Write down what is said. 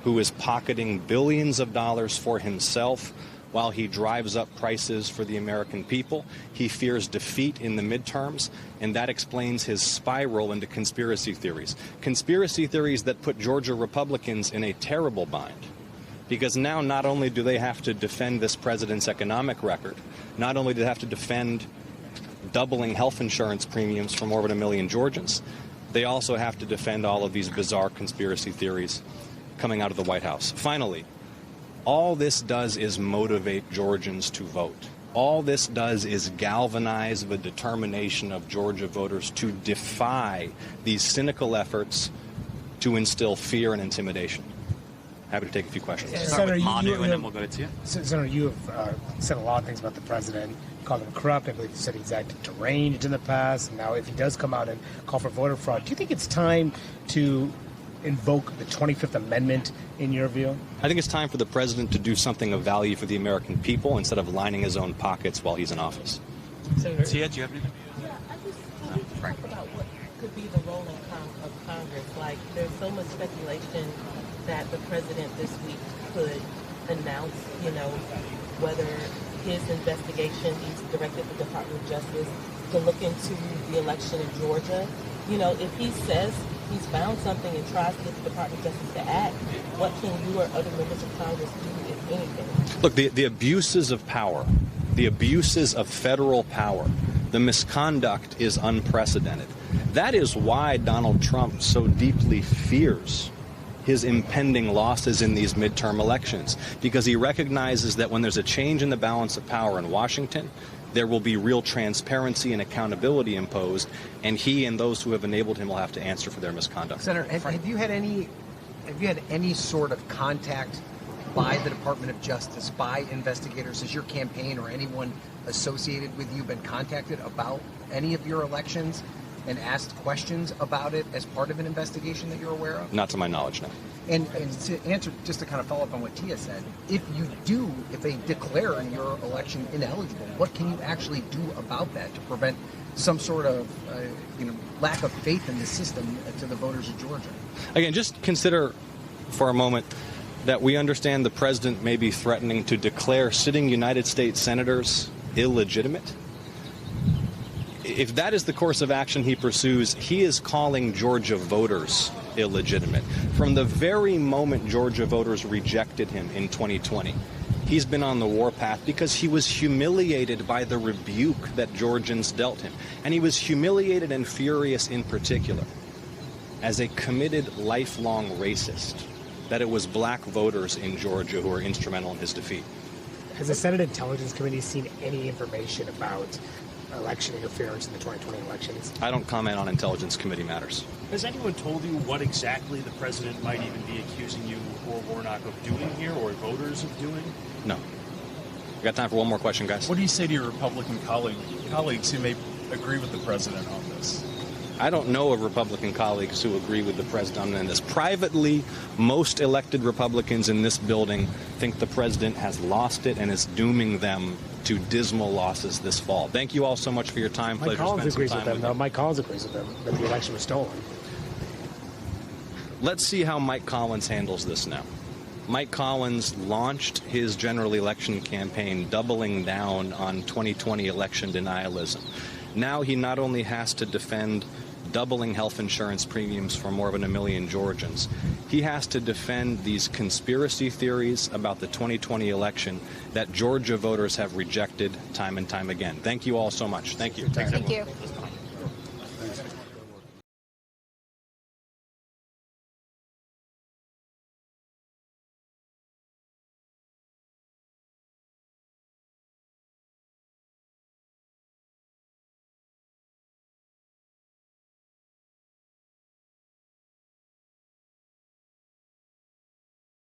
who is pocketing billions of dollars for himself while he drives up prices for the American people. He fears defeat in the midterms, and that explains his spiral into conspiracy theories. Conspiracy theories that put Georgia Republicans in a terrible bind, because now not only do they have to defend this president's economic record, not only do they have to defend doubling health insurance premiums for more than 1 million Georgians, they also have to defend all of these bizarre conspiracy theories coming out of the White House. Finally, all this does is motivate Georgians to vote. All this does is galvanize the determination of Georgia voters to defy these cynical efforts to instill fear and intimidation. Happy to take a few questions. Senator, Manu, and then we'll go to Tia. Senator, you have said a lot of things about the president, called him corrupt. I believe you said he's acted deranged in the past. And now if he does come out and call for voter fraud, do you think it's time to invoke the 25th Amendment in your view? I think it's time for the president to do something of value for the American people instead of lining his own pockets while he's in office. Senator, Tia, do you have anything? Yeah, I just want to talk about what could be the role of Congress. Like, there's so much speculation that the president this week could announce, whether his investigation, he's directed the Department of Justice to look into the election in Georgia. If he says he's found something and tries to get the Department of Justice to act, what can you or other members of Congress do, if anything? Look, the abuses of power, the abuses of federal power, the misconduct is unprecedented. That is why Donald Trump so deeply fears his impending losses in these midterm elections, because he recognizes that when there's a change in the balance of power in Washington, there will be real transparency and accountability imposed, and he and those who have enabled him will have to answer for their misconduct. Senator, have you had any sort of contact by the Department of Justice, by investigators? Has your campaign or anyone associated with you been contacted about any of your elections and asked questions about it as part of an investigation that you're aware of? Not to my knowledge, no. And to answer, just to kind of follow up on what Tia said, if they declare your election ineligible, what can you actually do about that to prevent some sort of lack of faith in the system to the voters of Georgia? Again, just consider for a moment that we understand the president may be threatening to declare sitting United States senators illegitimate. If that is the course of action he pursues, he is calling Georgia voters illegitimate. From the very moment Georgia voters rejected him in 2020, he's been on the warpath because he was humiliated by the rebuke that Georgians dealt him. And he was humiliated and furious in particular as a committed lifelong racist that it was black voters in Georgia who were instrumental in his defeat. Has the Senate Intelligence Committee seen any information about election interference in the 2020 elections? I don't comment on Intelligence Committee matters. Has anyone told you what exactly the president might even be accusing you or Warnock of doing here, or voters of doing? No. We got time for one more question, guys. What do you say to your Republican colleagues who may agree with the president on this? I don't know of Republican colleagues who agree with the president on this. Privately, most elected Republicans in this building think the president has lost it and is dooming them to dismal losses this fall. Thank you all so much for your time. Mike Collins agrees with them, though. Mike Collins agrees with them that the election was stolen. Let's see how Mike Collins handles this now. Mike Collins launched his general election campaign doubling down on 2020 election denialism. Now he not only has to defend doubling health insurance premiums for more than 1 million Georgians, he has to defend these conspiracy theories about the 2020 election that Georgia voters have rejected time and time again. Thank you all so much. Thank you. Thank you.